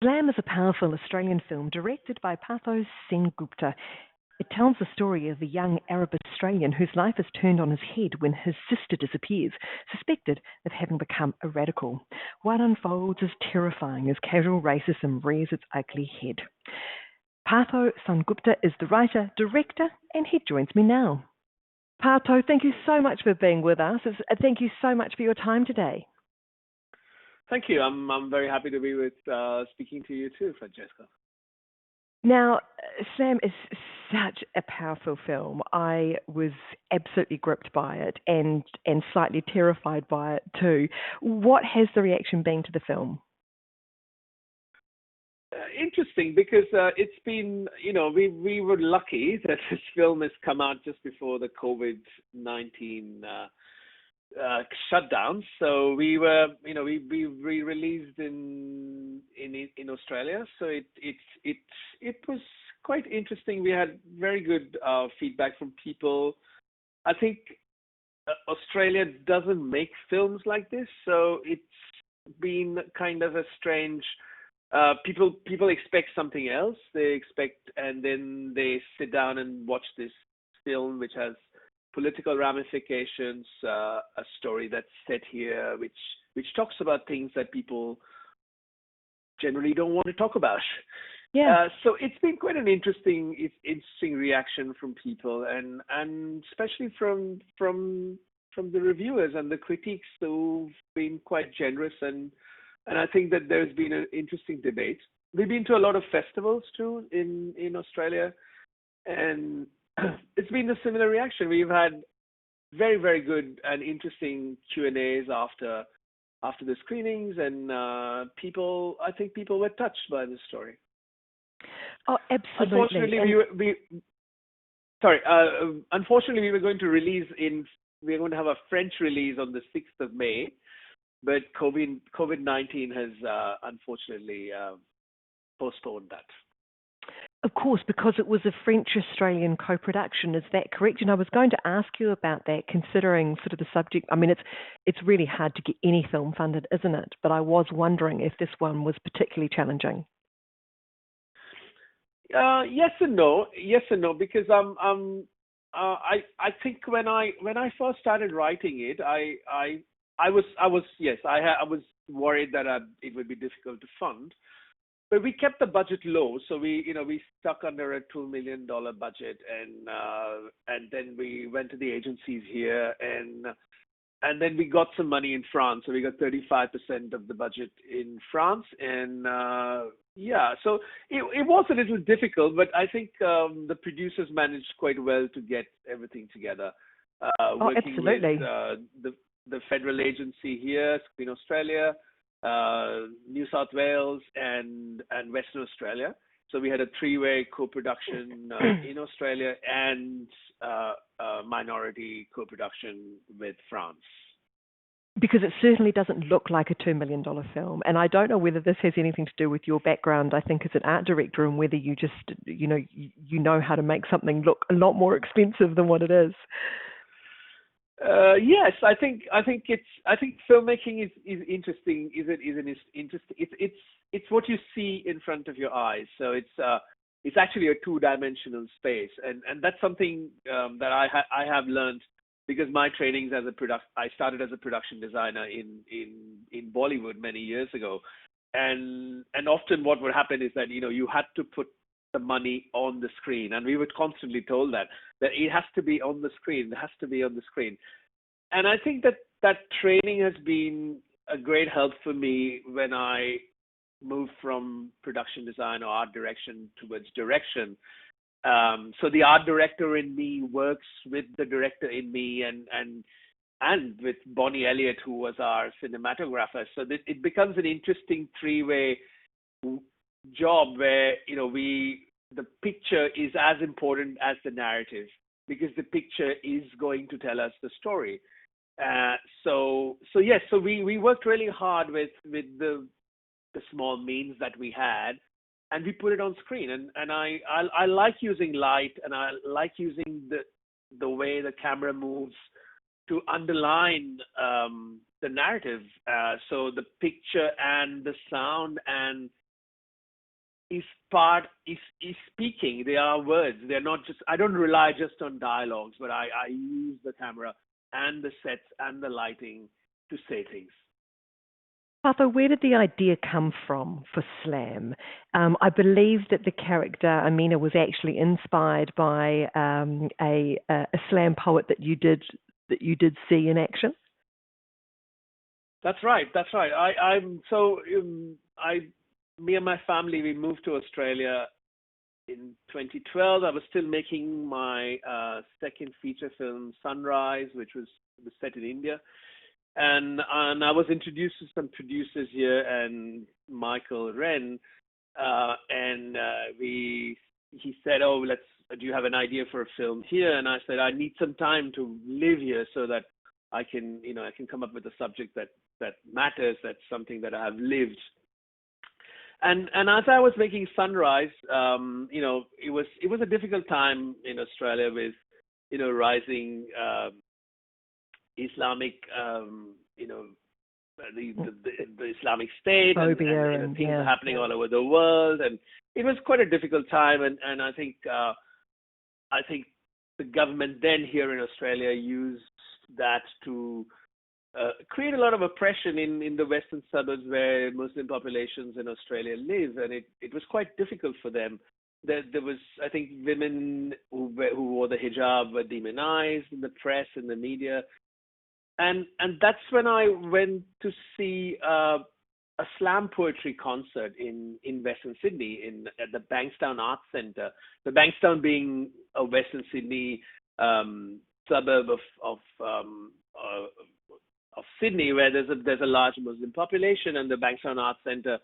Slam is a powerful Australian film directed by Partho Sen-Gupta. It tells the story of a young Arab Australian whose life is turned on his head when his sister disappears, suspected of having become a radical. What unfolds is terrifying as casual racism rears its ugly head. Partho Sen-Gupta is the writer, director, and he joins me now. Partho, thank you so much for being with us. Thank you so much for your time today. Thank you. I'm very happy to be with speaking to you too, Francesca. Now, Slam is such a powerful film. I was absolutely gripped by it and slightly terrified by it too. What has the reaction been to the film? Interesting because it's been, we were lucky that this film has come out just before the COVID-19 shutdown. So we were, we released in Australia. So it was quite interesting. We had very good feedback from people. I think Australia doesn't make films like this, so it's been kind of a strange. People expect something else. They expect, and then they sit down and watch this film, which has political ramifications, a story that's set here, which talks about things that people generally don't want to talk about. Yeah. So it's been quite an interesting reaction from people, and especially from the reviewers and the critics who've been quite generous, and I think that there's been an interesting debate. We've been to a lot of festivals too in Australia, and it's been a similar reaction. We've had very, very good and interesting Q&As after the screenings, and I think people were touched by the story. Oh, absolutely. Unfortunately, we were going to have a French release on the 6th of May, but COVID-19 has unfortunately postponed that. Of course, because it was a French-Australian co-production. Is that correct? And I was going to ask you about that, considering sort of the subject. I mean, it's really hard to get any film funded, isn't it? But I was wondering if this one was particularly challenging. Yes and no, because I think when I first started writing it, I was worried that it would be difficult to fund. But we kept the budget low, so we stuck under a $2 million budget, and then we went to the agencies here, and then we got some money in France, so we got 35% of the budget in France, and so it was a little difficult, but I think the producers managed quite well to get everything together. Working absolutely. With the federal agency here, Screen Australia, New South Wales, and Western Australia. So we had a three-way co-production in Australia and minority co-production with France. Because it certainly doesn't look like a $2 million film. And I don't know whether this has anything to do with your background, I think, as an art director, and whether you just, you know how to make something look a lot more expensive than what it is. Yes, I think filmmaking is interesting. It's what you see in front of your eyes. So it's actually a two-dimensional space, and that's something that I have learned because my trainings I started as a production designer in Bollywood many years ago, and often what would happen is that you had to put the money on the screen, and we were constantly told that it has to be on the screen. It has to be on the screen. And I think that training has been a great help for me when I moved from production design or art direction towards direction. So the art director in me works with the director in me, and with Bonnie Elliott, who was our cinematographer. So that it becomes an interesting three-way job where the picture is as important as the narrative, because the picture is going to tell us the story. So we worked really hard with the small means that we had, and we put it on screen. And I like using light, and I like using the way the camera moves to underline the narrative. So the picture and the sound and is speaking. They are words. They're not just. I don't rely just on dialogues, but I use the camera and the sets and the lighting to say things. Partho, where did the idea come from for Slam? I believe that the character Amina was actually inspired by a slam poet that you did see in action. That's right. That's right. I'm so I me and my family, we moved to Australia in 2012. I was still making my second feature film, Sunrise, which was set in India. And I was introduced to some producers here, and Michael Wren, and he said, "Oh, do you have an idea for a film here?" And I said, "I need some time to live here so that I can come up with a subject that matters, that's something that I have lived." And as I was making Sunrise, it was a difficult time in Australia with rising Islamic, the Islamic State, and things are happening all over the world, and it was quite a difficult time. And I think the government then here in Australia used that to create a lot of oppression in the western suburbs where Muslim populations in Australia live, and it was quite difficult for them. There was, I think, women who wore the hijab were demonized in the press and the media. And that's when I went to see a slam poetry concert in Western Sydney at the Bankstown Arts Centre. The Bankstown being a Western Sydney suburb of Sydney, where there's a large Muslim population, and the Bankstown Arts Centre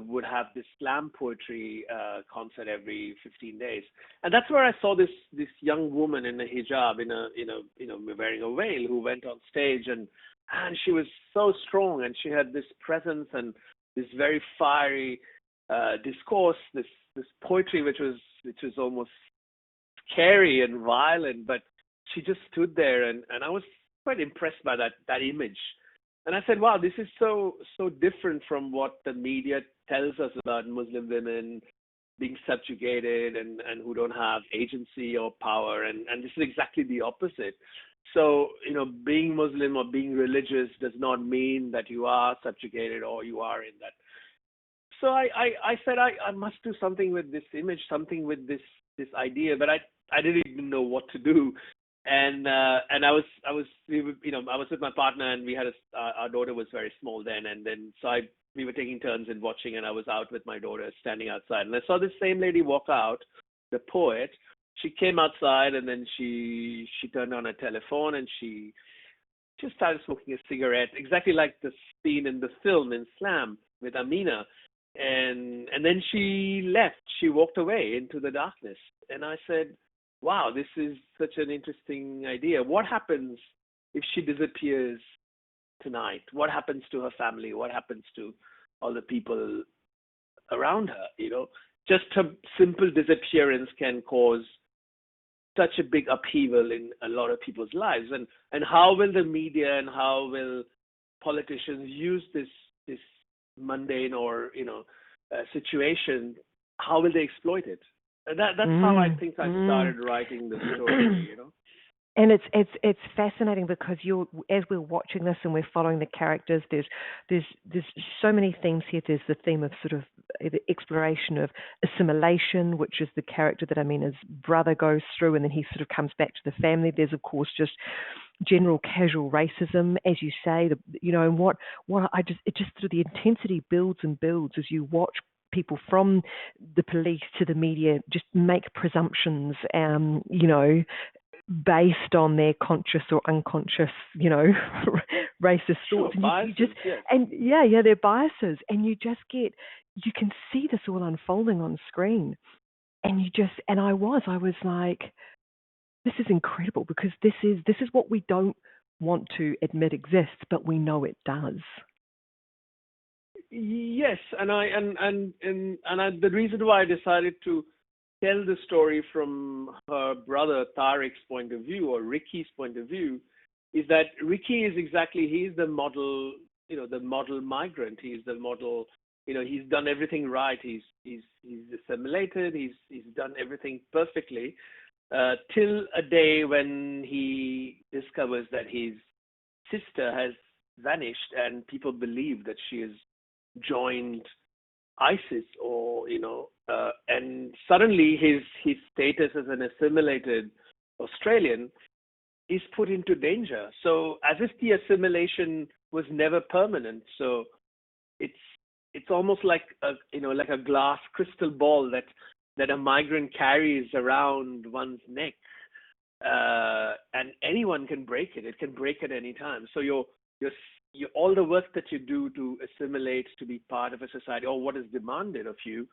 would have this slam poetry concert every 15 days, and that's where I saw this young woman in a hijab, wearing a veil, who went on stage, and she was so strong, and she had this presence and this very fiery discourse, this poetry which was almost scary and violent, but she just stood there, and I was quite impressed by that image. And I said, wow, this is so different from what the media tells us about Muslim women being subjugated and who don't have agency or power. And this is exactly the opposite. So, being Muslim or being religious does not mean that you are subjugated or you are in that. So I said, I must do something with this image, something with this idea, but I didn't even know what to do. And I was with my partner, and we had our daughter was very small then, and then we were taking turns in watching, and I was out with my daughter standing outside, and I saw this same lady walk out, the poet. She came outside, and then she turned on her telephone, and she just started smoking a cigarette, exactly like the scene in the film in Slam with Amina. And then she left. She walked away into the darkness, and I said, wow, this is such an interesting idea. What happens if she disappears tonight? What happens to her family? What happens to all the people around her? Just her simple disappearance can cause such a big upheaval in a lot of people's lives. And how will the media and how will politicians use this mundane or situation? How will they exploit it? That's how I think I started writing the story, And it's fascinating because as we're watching this and we're following the characters, there's so many themes here. There's the theme of sort of the exploration of assimilation, which is the character that Amina's brother goes through, and then he sort of comes back to the family. There's of course just general casual racism, as you say, and it just sort of the intensity builds and builds as you watch people from the police to the media just make presumptions, based on their conscious or unconscious, racist thoughts. And their biases, and you can see this all unfolding on screen, and I was like, this is incredible, because this is what we don't want to admit exists, but we know it does. Yes, the reason why I decided to tell the story from her brother Tariq's point of view, or Ricky's point of view, is that Ricky is he's the model, the model migrant. He's the model, he's done everything right. He's assimilated. He's done everything perfectly, till a day when he discovers that his sister has vanished, and people believe that she has joined ISIS, or and suddenly his status as an assimilated Australian is put into danger. So as if the assimilation was never permanent. So it's almost like a glass crystal ball that a migrant carries around one's neck, and anyone can break it. It can break at any time. So your all the work that you do to assimilate, to be part of a society, or what is demanded of you,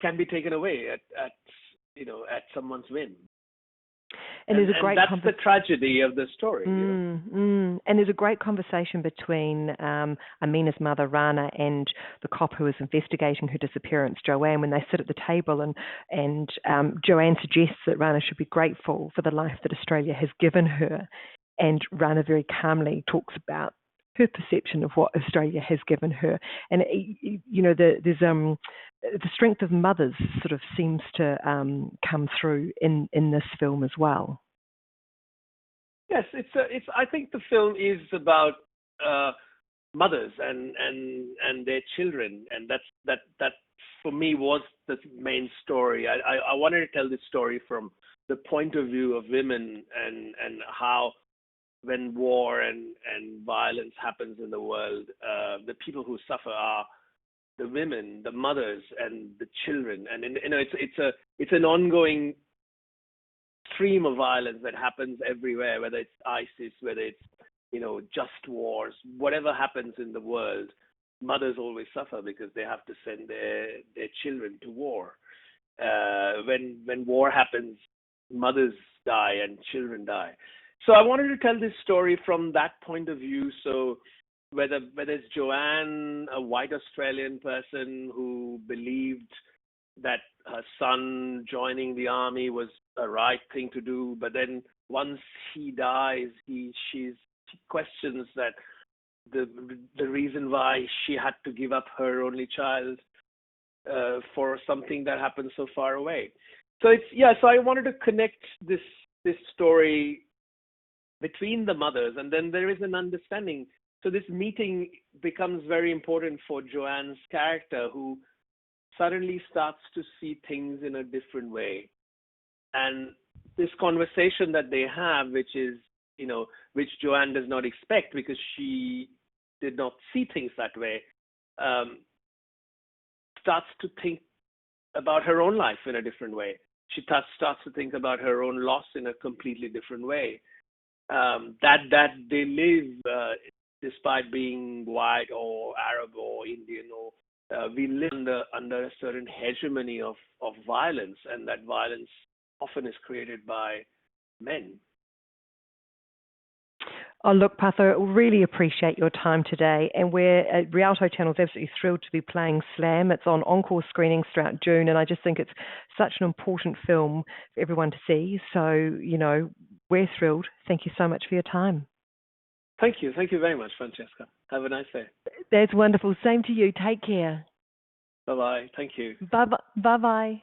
can be taken away at someone's whim. And there's a great that's the tragedy of the story. And there's a great conversation between Amina's mother, Rana, and the cop who is investigating her disappearance, Joanne, when they sit at the table, and Joanne suggests that Rana should be grateful for the life that Australia has given her. And Rana very calmly talks about her perception of what Australia has given her. And, there's the strength of mothers sort of seems to come through in this film as well. Yes, I think the film is about mothers and their children, and that for me was the main story. I wanted to tell this story from the point of view of women, and how, when war and violence happens in the world, the people who suffer are the women, the mothers, and the children. And it's an ongoing stream of violence that happens everywhere, whether it's ISIS, whether it's just wars, whatever happens in the world, mothers always suffer because they have to send their children to war. When war happens, mothers die and children die. So I wanted to tell this story from that point of view. So whether it's Joanne, a white Australian person who believed that her son joining the army was a right thing to do, but then once he dies, she questions that the reason why she had to give up her only child for something that happened so far away. So so I wanted to connect this story between the mothers, and then there is an understanding. So this meeting becomes very important for Joanne's character, who suddenly starts to see things in a different way. And this conversation that they have, which Joanne does not expect because she did not see things that way, starts to think about her own life in a different way. She starts to think about her own loss in a completely different way. That they live, despite being white or Arab or Indian, or we live under a certain hegemony of violence, and that violence often is created by men. Oh, look, Partho, really appreciate your time today. And we're at Rialto Channel is absolutely thrilled to be playing Slam. It's on encore screenings throughout June, and I just think it's such an important film for everyone to see. So, we're thrilled. Thank you so much for your time. Thank you. Thank you very much, Francesca. Have a nice day. That's wonderful. Same to you. Take care. Bye-bye. Thank you. Bye-bye.